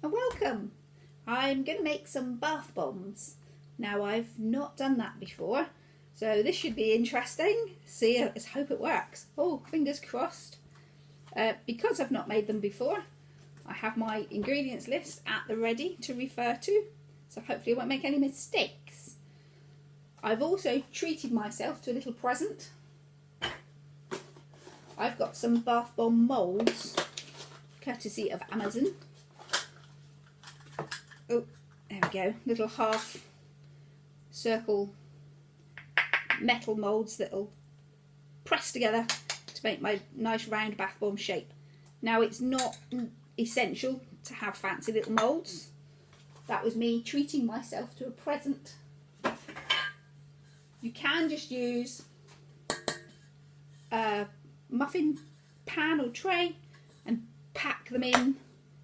and welcome. I'm going to make some bath bombs. Now I've not done that before, so this should be interesting. See, let's hope it works. Oh, fingers crossed. Because I've not made them before, I have my ingredients list at the ready to refer to, so hopefully I won't make any mistakes. I've also treated myself to a little present. I've got some bath bomb moulds, courtesy of Amazon. Oh, there we go. Little half circle metal moulds that'll press together to make my nice round bath bomb shape. Now, it's not essential to have fancy little moulds. That was me treating myself to a present. You can just use a muffin pan or tray and pack them in.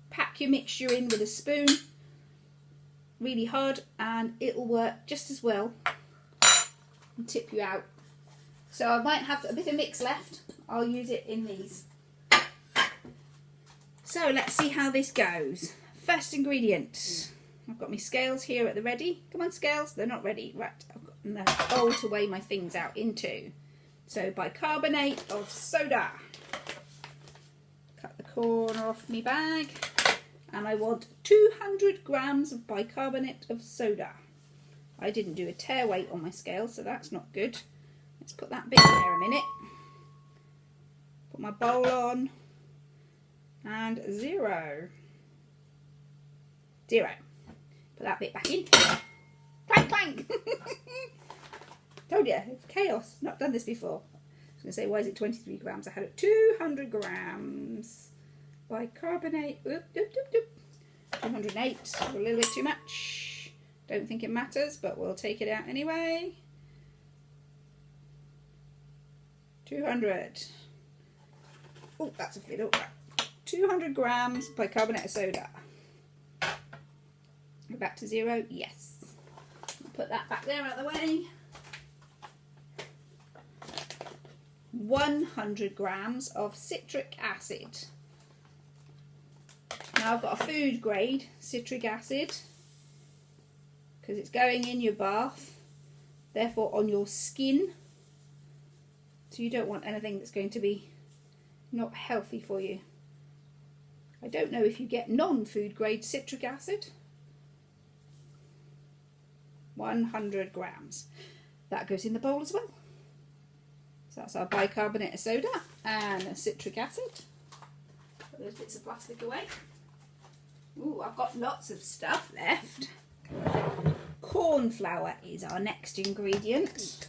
Pack your mixture in with a spoon really hard and it'll work just as well and tip you out. So I might have a bit of mix left. I'll use it in these. So let's see how this goes. First ingredient. I've got my scales here at the ready. Come on, scales. They're not ready. Right, I've got the bowl to weigh my things out into. So bicarbonate of soda. Cut the corner off my bag. And I want 200 grams of bicarbonate of soda. I didn't do a tear weight on my scale, so that's not good. Let's put that bit there a minute. Put my bowl on. And 0. Put that bit back in. Clank, clank. Told you, it's chaos. Not done this before. I was going to say, why is it 23 grams? I had it 200 grams. Bicarbonate. 208. A little bit too much. Don't think it matters, but we'll take it out anyway. 200. Oh, that's a fiddle. 200 grams bicarbonate of soda. Go back to 0. Yes. I'll put that back there out of the way. 100 grams of citric acid. Now I've got a food grade citric acid because it's going in your bath, therefore on your skin. So you don't want anything that's going to be not healthy for you. I don't know if you get non-food grade citric acid. 100 grams. That goes in the bowl as well. So that's our bicarbonate of soda and citric acid. Put those bits of plastic away. Ooh, I've got lots of stuff left. Corn flour is our next ingredient.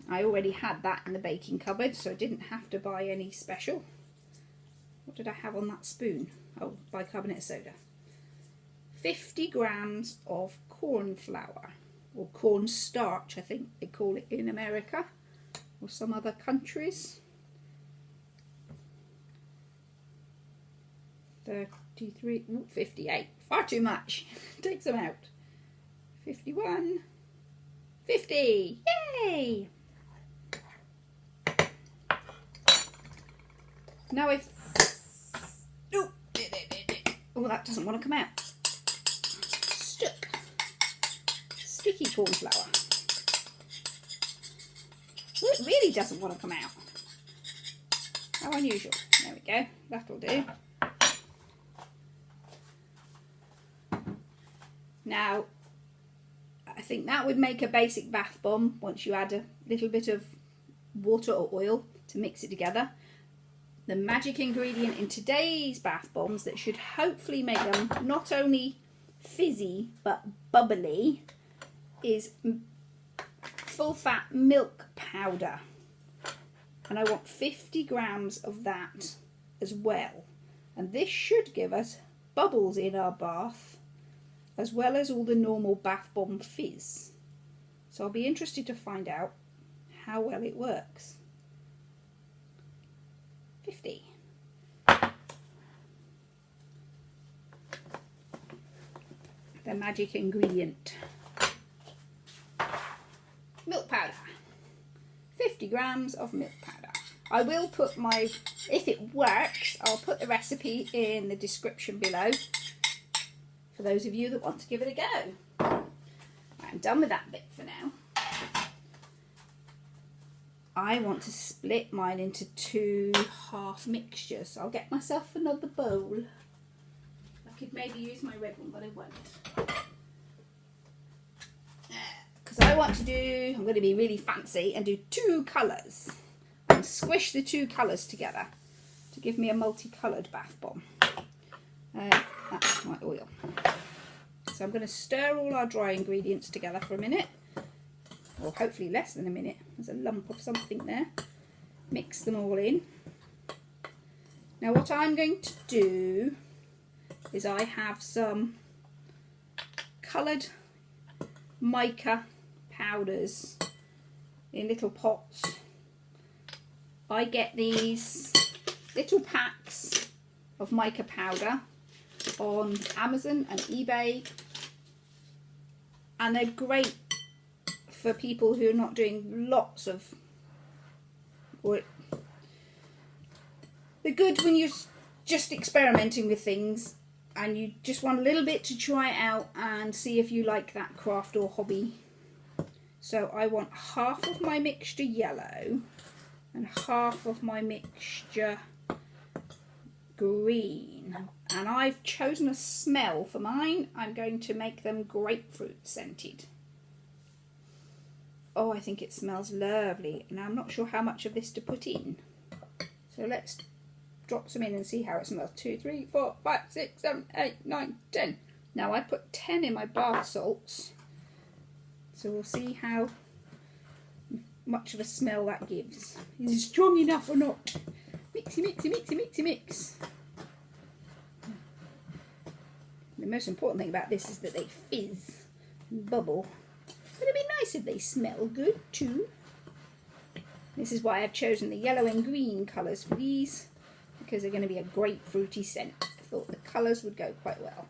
I already had that in the baking cupboard, so I didn't have to buy any special. What did I have on that spoon? Oh, bicarbonate of soda. 50 grams of corn flour, or corn starch, I think they call it in America, or some other countries. 33, 58, far too much. Take some out. 51, 50, yay! Now if, oh, that doesn't want to come out. Stuck. Sticky corn flour. Oh, it really doesn't want to come out. How unusual. There we go, that'll do. Now, I think that would make a basic bath bomb once you add a little bit of water or oil to mix it together. The magic ingredient in today's bath bombs that should hopefully make them not only fizzy but bubbly is full fat milk powder. And I want 50 grams of that as well. And this should give us bubbles in our bath, as well as all the normal bath bomb fizz. So I'll be interested to find out how well it works. 50. The magic ingredient. Milk powder. 50 grams of milk powder. I will put my, if it works, I'll put the recipe in the description below. for those of you that want to give it a go. I'm done with that bit for now. I want to split mine into 2 half mixtures. I'll get myself another bowl. I could maybe use my red one, but I won't. Because I want to do, I'm going to be really fancy and do 2 colours. And squish the 2 colours together to give me a multicoloured bath bomb. That's my oil. So I'm going to stir all our dry ingredients together for a minute. Or hopefully less than a minute. There's a lump of something there. Mix them all in. Now what I'm going to do is I have some coloured mica powders in little pots. I get these little packs of mica powder on Amazon and eBay, and they're great for people who are not doing lots of, or they're good when you're just experimenting with things and you just want a little bit to try it out and see if you like that craft or hobby. So I want half of my mixture yellow and half of my mixture green, and I've chosen a smell for mine. I'm going to make them grapefruit scented. Oh, I think it smells lovely. Now I'm not sure how much of this to put in, so let's drop some in and see how it smells. 2, 3, 4, 5, 6, 7, 8, 9, 10. Now I put 10 in my bath salts, so we'll see how much of a smell that gives. Is it strong enough or not? Mixy, mixy, mixy, mixy, mix. The most important thing about this is that they fizz and bubble. But it'd be nice if they smell good too. This is why I've chosen the yellow and green colours for these, because they're going to be a grapefruity scent. I thought the colours would go quite well.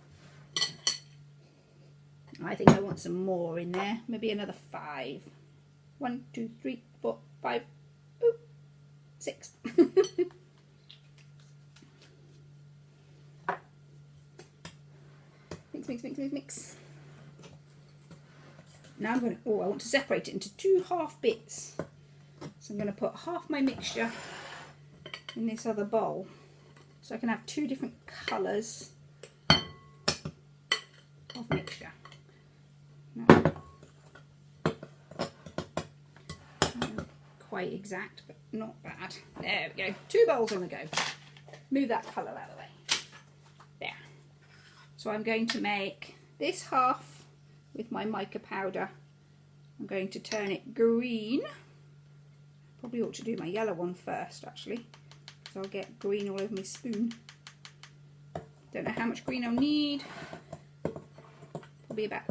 I think I want some more in there, maybe another 5. 1, 2, 3, 4, 5, 6. Mix, mix, mix, mix, mix. Now I'm going to, I want to separate it into 2 half bits. So I'm going to put half my mixture in this other bowl, so I can have 2 different colours of mixture. Not quite exact, but not bad. There we go. 2 bowls on the go. Move that colour out of the way. There. So I'm going to make this half with my mica powder. I'm going to turn it green. Probably ought to do my yellow one first, actually, because I'll get green all over my spoon. Don't know how much green I'll need. Probably about,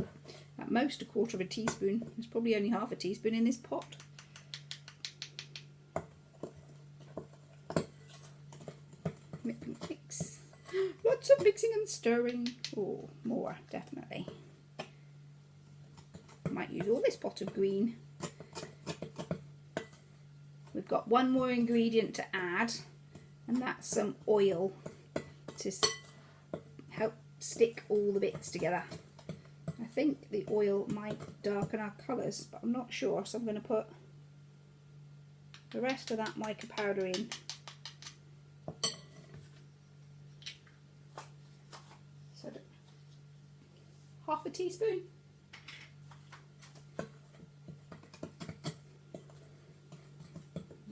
at most, 1/4 teaspoon. There's probably only half a teaspoon in this pot. Mix, mix. Lots of mixing and stirring. Oh, more, definitely. Might use all this pot of green. We've got one more ingredient to add, and that's some oil to help stick all the bits together. I think the oil might darken our colours, but I'm not sure, so I'm going to put the rest of that mica powder in. So half a teaspoon.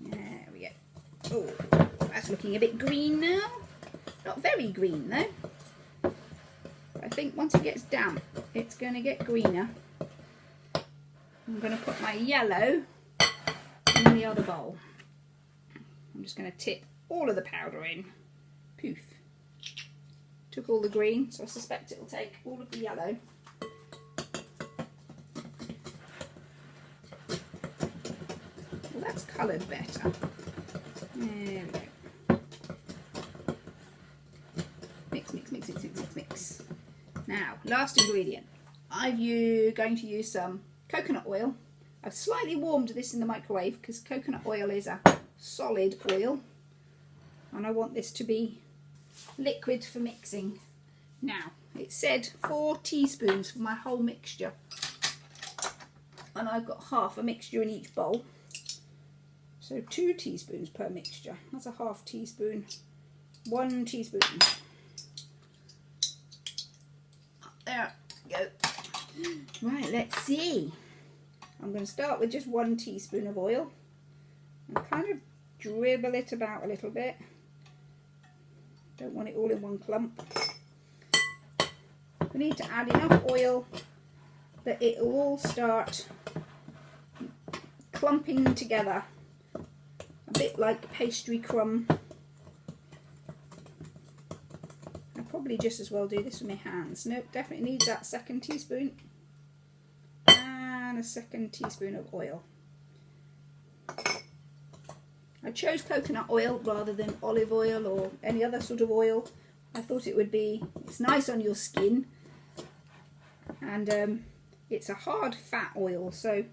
There we go. Oh, that's looking a bit green now. Not very green though. But I think once it gets damp, it's going to get greener. I'm going to put my yellow in the other bowl. I'm just going to tip all of the powder in. Poof. Took all the green, so I suspect it will take all of the yellow. Well, that's coloured better. There we go. Mix, mix, mix, mix, mix, mix, mix. Now, last ingredient. I'm going to use some coconut oil. I've slightly warmed this in the microwave because coconut oil is a solid oil, and I want this to be liquid for mixing. Now, it said 4 teaspoons for my whole mixture, and I've got half a mixture in each bowl, so 2 teaspoons per mixture. That's a half teaspoon, 1 teaspoon. There we go. Right, let's see. I'm going to start with just 1 teaspoon of oil and kind of dribble it about a little bit. Don't want it all in one clump. We need to add enough oil that it will all start clumping together, a bit like pastry crumb. I'll probably just as well do this with my hands. Nope, definitely needs that 2nd teaspoon and a 2nd teaspoon of oil. I chose coconut oil rather than olive oil or any other sort of oil. I thought it would be, it's nice on your skin, and it's a hard fat oil, so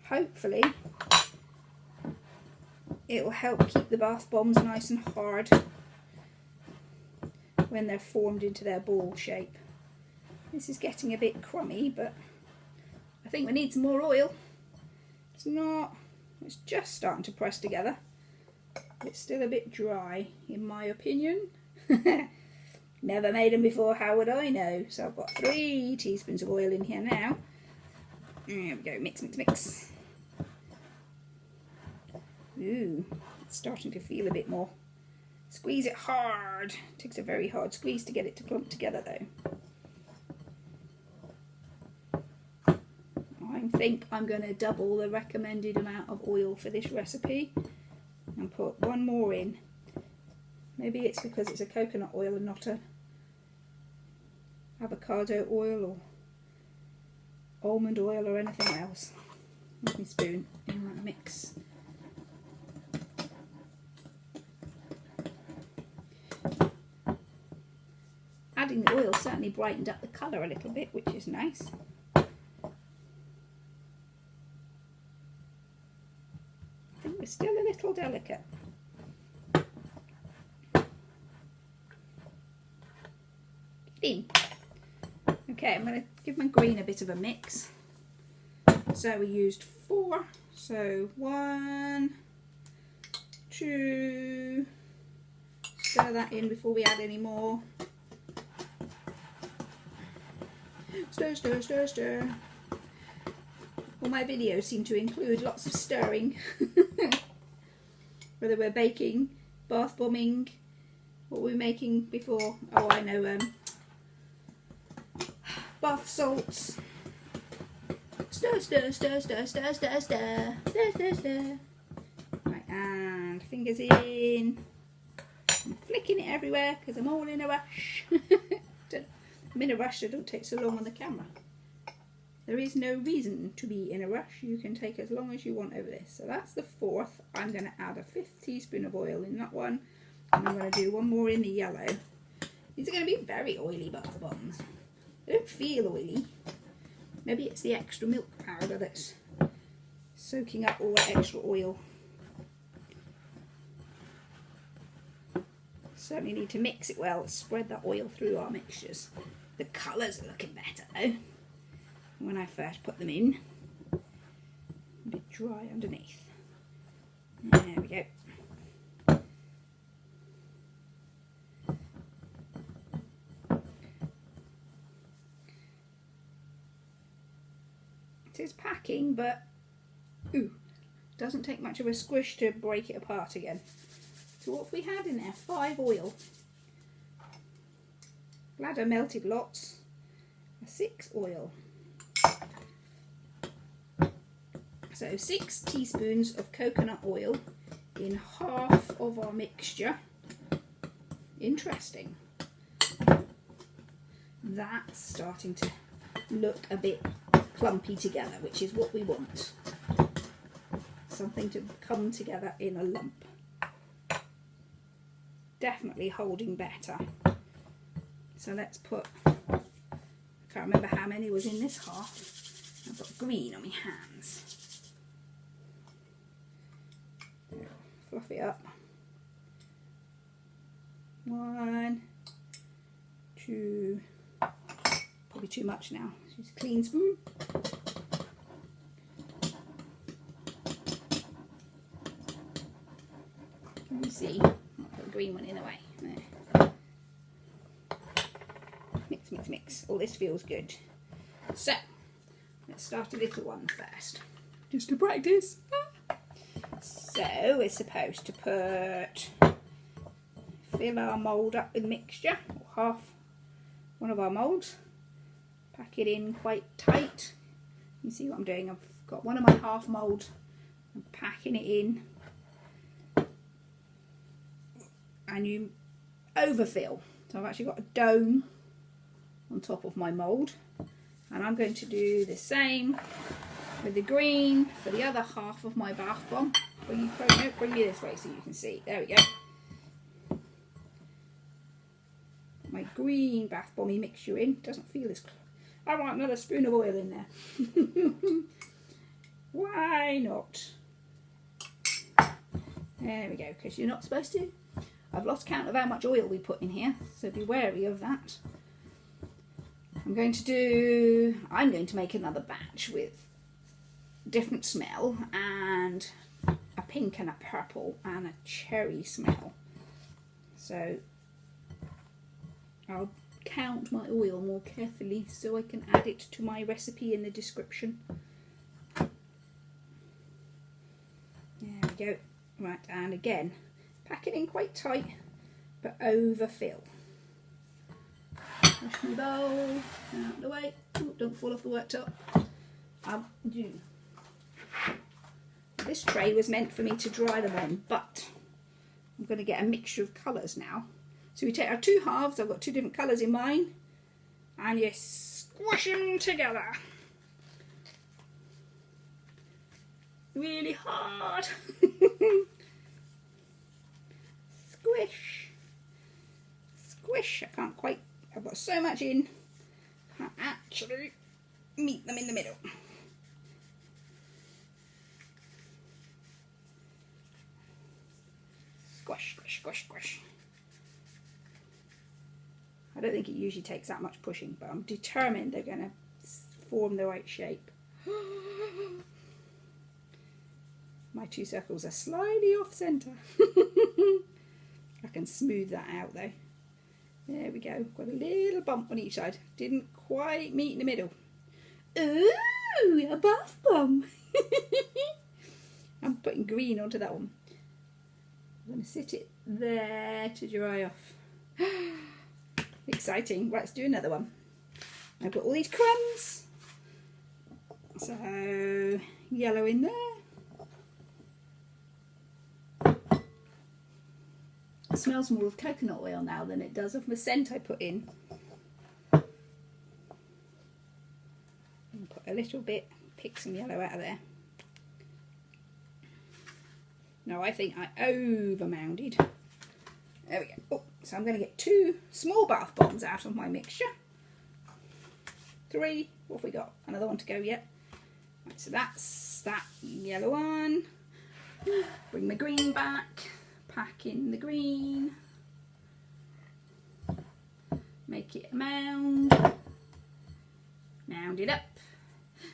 hopefully it will help keep the bath bombs nice and hard when they're formed into their ball shape. This is getting a bit crummy, but I think we need some more oil. It's just starting to press together. It's still a bit dry, in my opinion. Never made them before, how would I know? So I've got 3 teaspoons of oil in here now. There we go, mix, mix, mix. Ooh, it's starting to feel a bit more. Squeeze it hard. It takes a very hard squeeze to get it to clump together though. I think I'm going to double the recommended amount of oil for this recipe and put 1 more in. Maybe it's because it's a coconut oil and not a avocado oil or almond oil or anything else. With my spoon in my mix. Adding the oil certainly brightened up the colour a little bit, which is nice. I think we're still a little delicate. Okay, I'm going to give my green a bit of a mix. So we used 4, so 1, 2, stir that in before we add any more. Stir, stir, stir, stir. All my videos seem to include lots of stirring. Whether we're baking, bath bombing, what were we making before? Oh, I know, bath salts. Stir, stir, stir, stir, stir, stir, stir, stir, stir, stir. Right, and fingers in. I'm flicking it everywhere because I'm all in a rush. I'm in a rush, so don't take so long on the camera. There is no reason to be in a rush. You can take as long as you want over this. So that's the 4th. I'm going to add a 5th teaspoon of oil in that one. And I'm going to do 1 more in the yellow. These are going to be very oily bath bombs. They don't feel oily. Maybe it's the extra milk powder that's soaking up all that extra oil. Certainly need to mix it well, spread that oil through our mixtures. The colours are looking better though. When I first put them in, a bit dry underneath. There we go. It is packing, but doesn't take much of a squish to break it apart again. So what have we had in there? 5 oil. Glad I melted lots. 6 oil. So 6 teaspoons of coconut oil in half of our mixture. Interesting. That's starting to look a bit clumpy together, which is what we want. Something to come together in a lump. Definitely holding better. So let's put, I can't remember how many was in this half. I've got green on my hands. Fluff it up. 1, 2, be too much now. Use a clean spoon. Can you see? I'll put the green one in the way. There. Mix, mix, mix. All this feels good. So, let's start a little one first. Just to practice. So, we're supposed to fill our mould up with mixture, or half one of our moulds. Pack it in quite tight. You see what I'm doing? I've got one of my half mould. I'm packing it in. And you overfill. So I've actually got a dome on top of my mould. And I'm going to do the same with the green for the other half of my bath bomb. Bring me this way so you can see. There we go. My green bath bomby mixture in. Doesn't feel as... I want another spoon of oil in there. Why not? There we go, because you're not supposed to. I've lost count of how much oil we put in here, so be wary of that. I'm going to make another batch with different smell and a pink and a purple and a cherry smell. So I'll count my oil more carefully so I can add it to my recipe in the description. There we go. Right, and again, pack it in quite tight, but overfill. Push my bowl out of the way. Ooh, don't fall off the worktop. This tray was meant for me to dry them on, but I'm going to get a mixture of colours now. So we take our two halves, I've got two different colours in mine, and you squish them together. Really hard. Squish. Squish. I can't quite, I've got so much in, can't actually meet them in the middle. Squish, squish, squish, squish. I don't think it usually takes that much pushing, but I'm determined they're going to form the right shape. My two circles are slightly off centre. I can smooth that out though. There we go. Got a little bump on each side. Didn't quite meet in the middle. Ooh, a bath bomb. I'm putting green onto that one. I'm going to sit it there to dry off. Exciting. Right, let's do another one. I've got all these crumbs. So, yellow in there. It smells more of coconut oil now than it does of the scent I put in. And put a little bit, pick some yellow out of there. No, I think I over-mounded. There we go. Oh, so I'm going to get 2 small bath bombs out of my mixture. 3. What have we got? Another one to go yet. Right, so that's that yellow one. Bring my green back. Pack in the green. Make it a mound. Mound it up.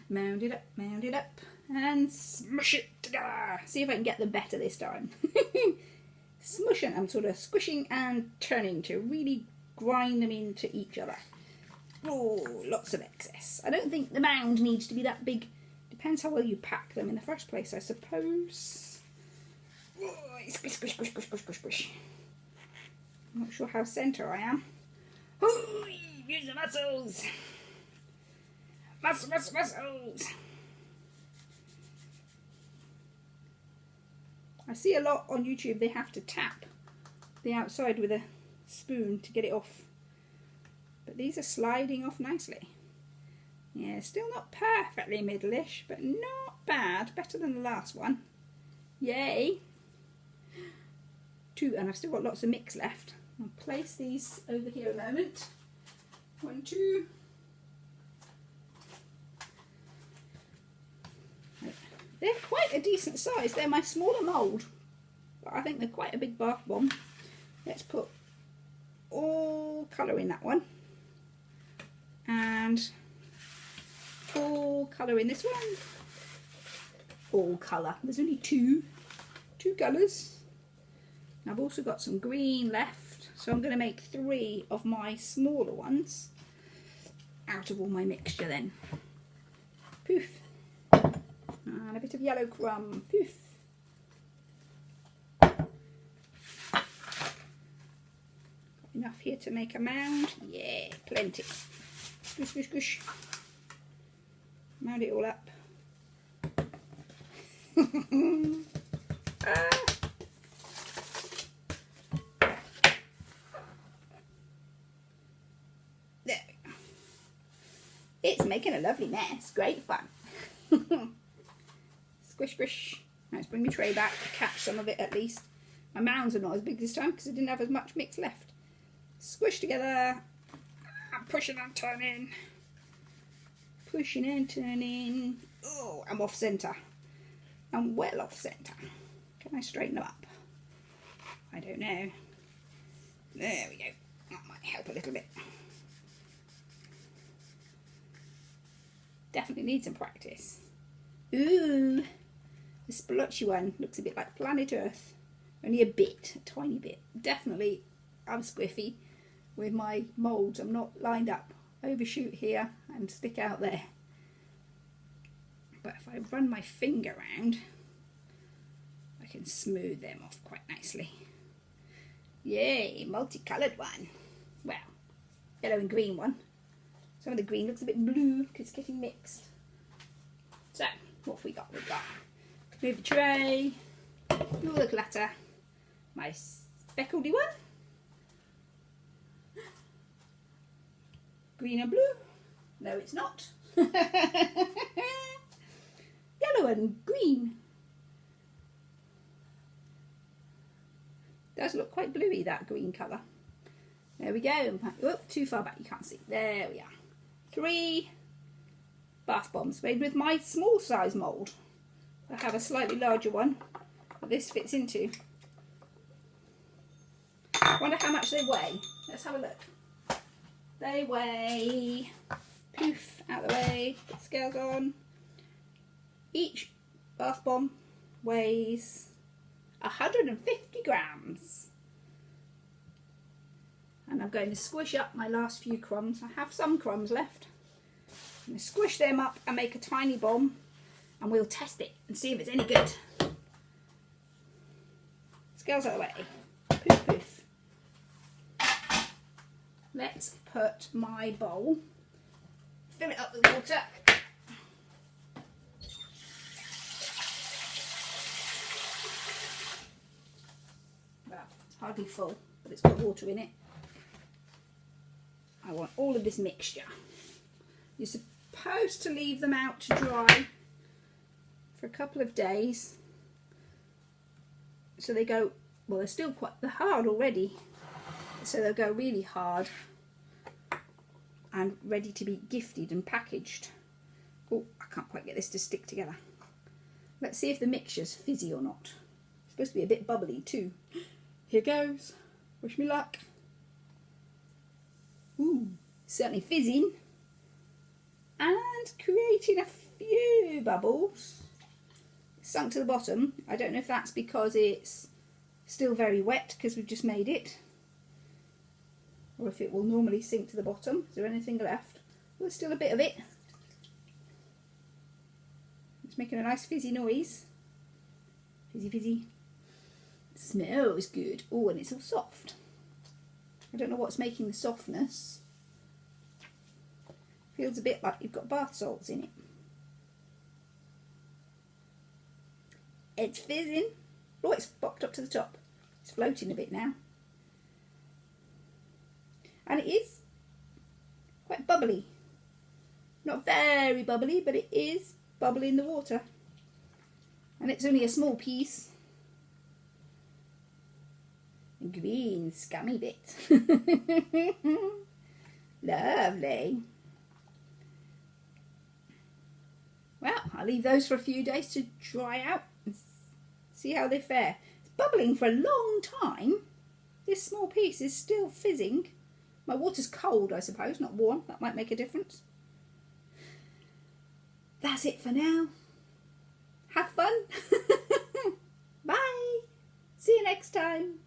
Mound it up. Mound it up. And smush it together. See if I can get them better this time. Smush it. I'm sort of squishing and turning to really grind them into each other. Oh, lots of excess. I don't think the mound needs to be that big. Depends how well you pack them in the first place, I suppose. Oh, squish, squish, squish, squish, squish, squish, squish. I'm not sure how centre I am. Oh, use the muscles. Muscles. I see a lot on YouTube they have to tap the outside with a spoon to get it off. But these are sliding off nicely. Yeah, still not perfectly middle-ish, but not bad. Better than the last one. Yay! 2, and I've still got lots of mix left. I'll place these over here a moment. 1, 2. They're quite a decent size. They're my smaller mould, but I think they're quite a big bath bomb. Let's put all colour in that one. and full colour in this one. All colour. There's only two colours. I've also got some green left, so I'm going to make 3 of my smaller ones out of all my mixture then. Poof. And a bit of yellow crumb. Poof. Got enough here to make a mound. Yeah, plenty. Squish, squish, squish. Mound it all up. Ah. There we go. It's making a lovely mess. Great fun. Squish, squish. Let's bring my tray back to catch some of it at least. My mounds are not as big this time because I didn't have as much mix left. Squish together. I'm pushing and turning. Pushing and turning. Oh, I'm off centre. I'm well off centre. Can I straighten them up? I don't know. There we go. That might help a little bit. Definitely need some practice. Ooh, the splotchy one looks a bit like planet Earth. Only a bit, a tiny bit. Definitely, I'm squiffy with my moulds. I'm not lined up. Overshoot here and stick out there. But if I run my finger around, I can smooth them off quite nicely. Yay, multicoloured one. Well, yellow and green one. Some of the green looks a bit blue because it's getting mixed. So, what have we got? We've got move the tray, all the glitter, my speckledy one, green and blue. No, it's not. Yellow and green. Does look quite bluey, that green colour. There we go. Oh, too far back, you can't see. There we are. 3 bath bombs made with my small size mould. I have a slightly larger one that this fits into. Wonder how much they weigh. Let's have a look. They weigh, poof, out of the way, put the scales on. Each bath bomb weighs 150 grams. And I'm going to squish up my last few crumbs. I have some crumbs left. I'm going to squish them up and make a tiny bomb, and we'll test it and see if it's any good. Scales out of the way. Poof, poof. Let's put my bowl, fill it up with water. Well, it's hardly full, but it's got water in it. I want all of this mixture. You're supposed to leave them out to dry for a couple of days. So they go, well, they're still they're hard already. So they'll go really hard and ready to be gifted and packaged. Oh, I can't quite get this to stick together. Let's see if the mixture's fizzy or not. It's supposed to be a bit bubbly too. Here goes. Wish me luck. Ooh, certainly fizzing and creating a few bubbles. It's sunk to the bottom. I don't know if that's because it's still very wet because we've just made it, or if it will normally sink to the bottom. Is there anything left? Well, there's still a bit of it. It's making a nice fizzy noise. Fizzy, fizzy. It smells good. Oh, and it's all soft. I don't know what's making the softness. Feels a bit like you've got bath salts in it. It's fizzing. Oh, it's popped up to the top. It's floating a bit now. And it is quite bubbly. Not very bubbly, but it is bubbly in the water. And it's only a small piece. Green scummy bit. Lovely. Well, I'll leave those for a few days to dry out and see how they fare. It's bubbling for a long time. This small piece is still fizzing. My water's cold, I suppose, not warm. That might make a difference. That's it for now. Have fun. Bye. See you next time.